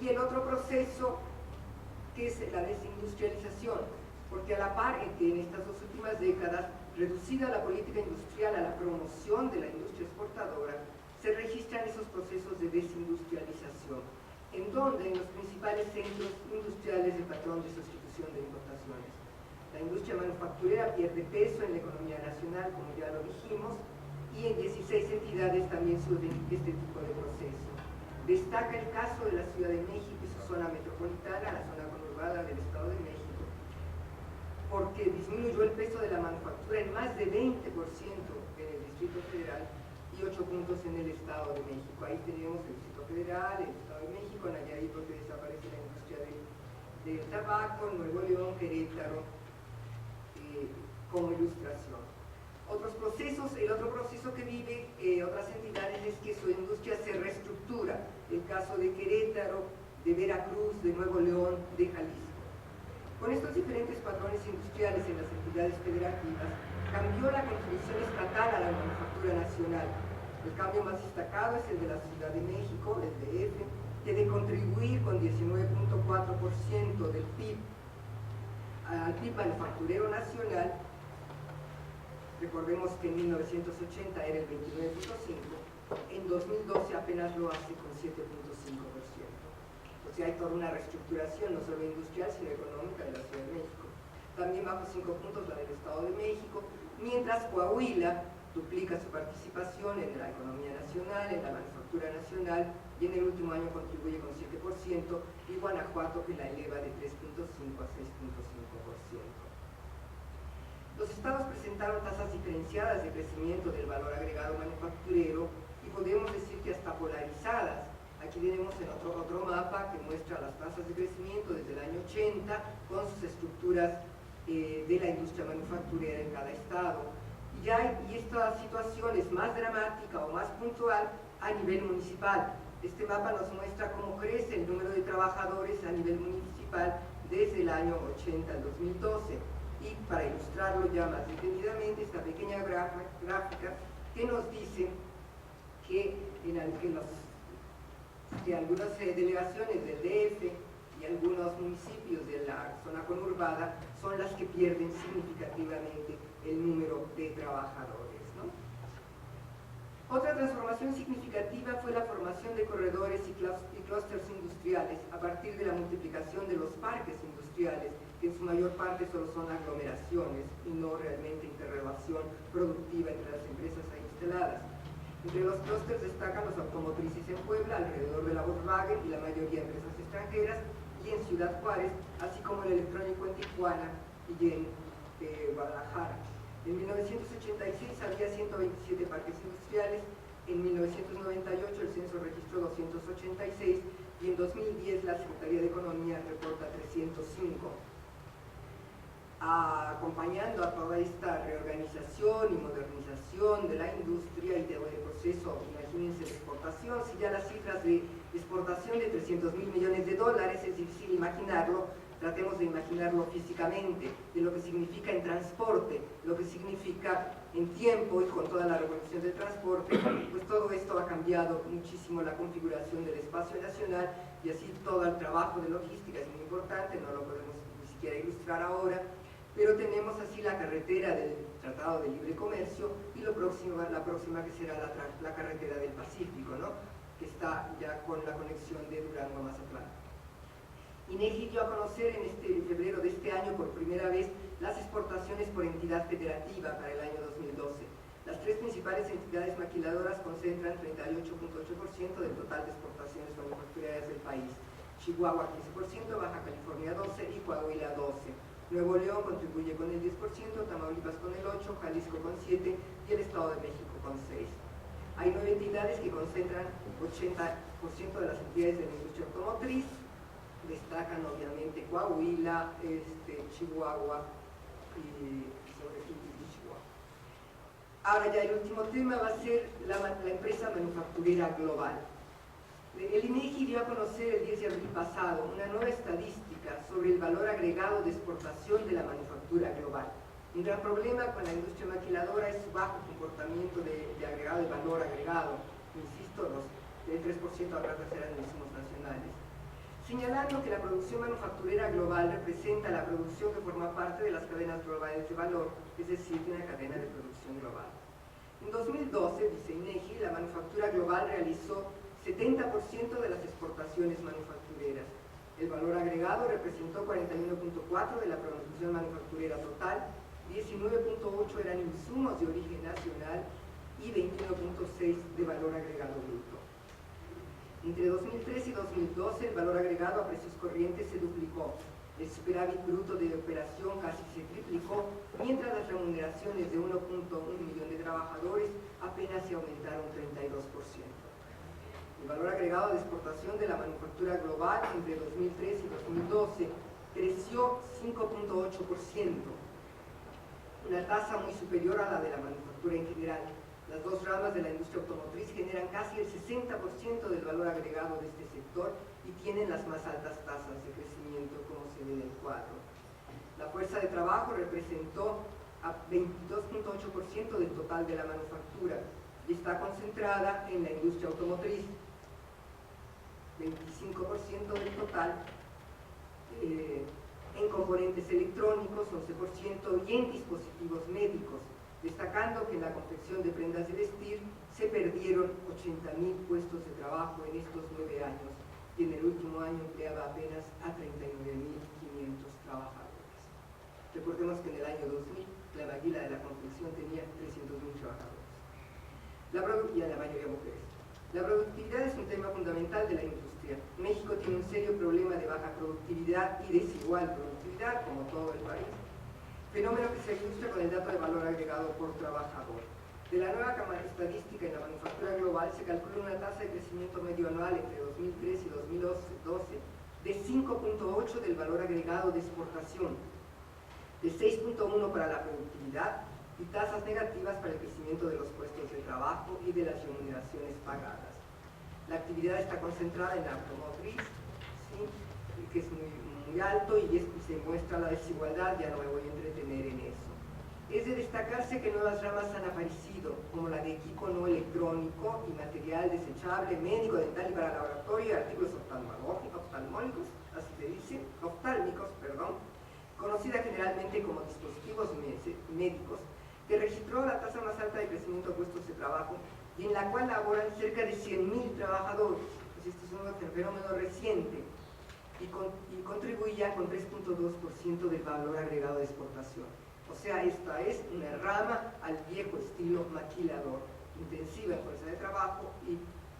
Y el otro proceso, que es la desindustrialización, porque a la par en que en estas dos últimas décadas, reducida la política industrial a la promoción de la industria exportadora, se registran esos procesos de desindustrialización, en donde en los principales centros industriales el patrón de sustitución de importaciones. La industria manufacturera pierde peso en la economía nacional, como ya lo dijimos, y en 16 entidades también surgen este tipo de proceso. Destaca el caso de la Ciudad de México y su zona metropolitana, la zona conurbada del Estado de México, porque disminuyó el peso de la manufactura en más de 20% en el Distrito Federal y 8 puntos en el Estado de México. Ahí tenemos el Distrito Federal, el Estado de México, Nayarit, porque desaparece la industria del tabaco, Nuevo León, Querétaro, como ilustración. Otros procesos, el otro proceso que vive otras entidades es que su industria se reestructura. El caso de Querétaro, de Veracruz, de Nuevo León, de Jalisco. Con estos diferentes patrones industriales en las entidades federativas, cambió la contribución estatal a la manufactura nacional. El cambio más destacado es el de la Ciudad de México, el DF, que de contribuir con 19.4% del PIB al PIB manufacturero nacional, recordemos que en 1980 era el 29.5%, en 2012 apenas lo hace con 7.5%. O sea, hay toda una reestructuración, no solo industrial, sino económica de la Ciudad de México. También bajo 5 puntos la del Estado de México, mientras Coahuila duplica su participación en la economía nacional, en la manufactura nacional, y en el último año contribuye con 7%, y Guanajuato que la eleva de 3.5 a 6.5%. Los estados presentaron tasas diferenciadas de crecimiento del valor agregado manufacturero y podemos decir que hasta polarizadas. Aquí tenemos en otro mapa que muestra las tasas de crecimiento desde el año 80 con sus estructuras de la industria manufacturera en cada estado. Y esta situación es más dramática o más puntual a nivel municipal. Este mapa nos muestra cómo crece el número de trabajadores a nivel municipal desde el año 80 al 2012. Y para ilustrarlo ya más detenidamente, esta pequeña gráfica que nos dice que algunas delegaciones del DF y algunos municipios de la zona conurbada son las que pierden significativamente el número de trabajadores, ¿no? Otra transformación significativa fue la formación de corredores y clústeres industriales a partir de la multiplicación de los parques industriales, que en su mayor parte solo son aglomeraciones y no realmente interrelación productiva entre las empresas ahí instaladas. Entre los clústeres destacan los automotrices en Puebla, alrededor de la Volkswagen y la mayoría de empresas extranjeras, y en Ciudad Juárez, así como el electrónico en Tijuana y en Guadalajara. En 1986 había 127 parques industriales, en 1998 el censo registró 286 y en 2010 la Secretaría de Economía reporta 305. Acompañando a toda esta reorganización y modernización de la industria y del proceso, imagínense la exportación, si ya las cifras de exportación de 300.000 millones de dólares es difícil imaginarlo, tratemos de imaginarlo físicamente, de lo que significa en transporte, lo que significa en tiempo y con toda la revolución del transporte, pues todo esto ha cambiado muchísimo la configuración del espacio nacional y así todo el trabajo de logística es muy importante, no lo podemos ni siquiera ilustrar ahora, pero tenemos así la carretera del Tratado de Libre Comercio y la próxima que será la carretera del Pacífico, ¿no? Que está ya con la conexión de Durango a Mazatlán. INEGI dio a conocer en febrero de este año por primera vez las exportaciones por entidad federativa para el año 2012. Las tres principales entidades maquiladoras concentran 38.8% del total de exportaciones manufactureras del país. Chihuahua 15%, Baja California 12% y Coahuila 12%. Nuevo León contribuye con el 10%, Tamaulipas con el 8%, Jalisco con 7% y el Estado de México con 6%. Hay 9 entidades que concentran 80% de las entidades de la industria automotriz. Destacan obviamente Coahuila, Chihuahua y Chihuahua. Ahora ya el último tema va a ser la empresa manufacturera global. El INEGI dio a conocer el 10 de abril pasado una nueva estadística sobre el valor agregado de exportación de la manufactura global. Un gran problema con la industria maquiladora es su bajo comportamiento de agregado de valor agregado. Insisto, el 3% habrá que hacer en insumos nacionales. señalando que la producción manufacturera global representa la producción que forma parte de las cadenas globales de valor, es decir, de una cadena de producción global. En 2012, dice INEGI, la manufactura global realizó 70% de las exportaciones manufactureras. El valor agregado representó 41.4% de la producción manufacturera total, 19.8% eran insumos de origen nacional y 21.6% de valor agregado bruto. Entre 2003 y 2012, el valor agregado a precios corrientes se duplicó, el superávit bruto de operación casi se triplicó, mientras las remuneraciones de 1.1 millón de trabajadores apenas se aumentaron 32%. El valor agregado de exportación de la manufactura global entre 2003 y 2012 creció 5.8%, una tasa muy superior a la de la manufactura en general. Las dos ramas de la industria automotriz generan casi el 60% del valor agregado de este sector y tienen las más altas tasas de crecimiento, como se ve en el cuadro. La fuerza de trabajo representó a 22.8% del total de la manufactura y está concentrada en la industria automotriz, 25% del total, en componentes electrónicos, 11%, y en dispositivos médicos, destacando que en la confección de prendas de vestir se perdieron 80.000 puestos de trabajo en estos 9 años y en el último año empleaba apenas a 39.500 trabajadores. Recordemos que en el año 2000 la maquila de la confección tenía 300.000 trabajadores, y a la mayoría mujeres. La productividad es un tema fundamental de la industria. México tiene un serio problema de baja productividad y desigual productividad, como todo el país, fenómeno que se ilustra con el dato de valor agregado por trabajador. De la nueva estadística en la manufactura global se calcula una tasa de crecimiento medio anual entre 2003 y 2012 de 5.8 del valor agregado de exportación, de 6.1 para la productividad y tasas negativas para el crecimiento de los puestos de trabajo y de las remuneraciones pagadas. La actividad está concentrada en la automotriz, ¿sí?, que es muy alto y se muestra la desigualdad, ya no me voy a entretener en eso. Es de destacarse que nuevas ramas han aparecido, como la de equipo no electrónico y material desechable, médico, dental y para laboratorio, y artículos oftálmicos, así se dice, conocida generalmente como dispositivos médicos, que registró la tasa más alta de crecimiento de puestos de trabajo y en la cual laboran cerca de 100.000 trabajadores. Pues este es un fenómeno reciente y contribuía con 3.2% del valor agregado de exportación. O sea, esta es una rama al viejo estilo maquilador, intensiva en fuerza de trabajo y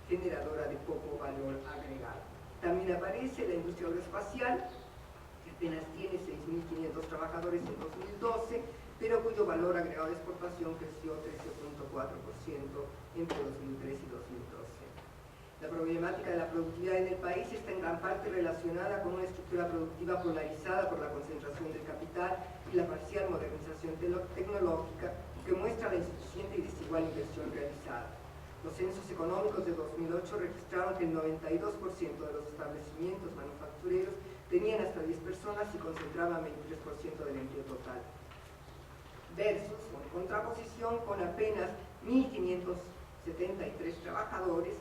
generadora de poco valor agregado. También aparece la industria aeroespacial, que apenas tiene 6.500 trabajadores en 2012, pero cuyo valor agregado de exportación creció 13.4% entre 2003 y 2012. La problemática de la productividad en el país está en gran parte relacionada con una estructura productiva polarizada por la concentración del capital y la parcial modernización tecnológica, que muestra la insuficiente y desigual inversión realizada. Los censos económicos de 2008 registraron que el 92% de los establecimientos manufactureros tenían hasta 10 personas y concentraban 23% del empleo total, versus, o en contraposición, con apenas 1.573 trabajadores,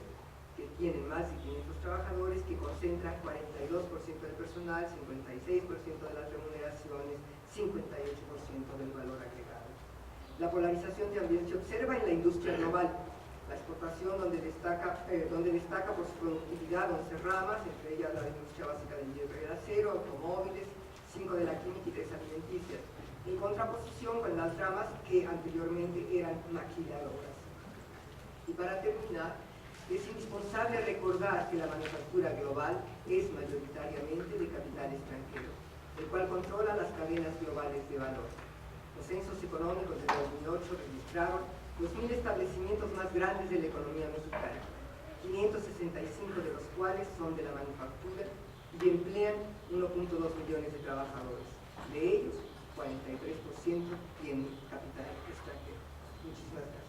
que tienen más de 500 trabajadores, que concentran 42% del personal, 56% de las remuneraciones, 58% del valor agregado. La polarización también se observa en la industria global. La exportación, donde destaca por su productividad 11 ramas, entre ellas la industria básica del hierro y el acero, automóviles, 5 de la química y 3 alimenticias, en contraposición con las ramas que anteriormente eran maquiladoras. Y para terminar, es indispensable recordar que la manufactura global es mayoritariamente de capital extranjero, el cual controla las cadenas globales de valor. Los censos económicos de 2008 registraron los 1.000 establecimientos más grandes de la economía mexicana, 565 de los cuales son de la manufactura y emplean 1.2 millones de trabajadores. De ellos, 43% tienen capital extranjero. Muchísimas gracias.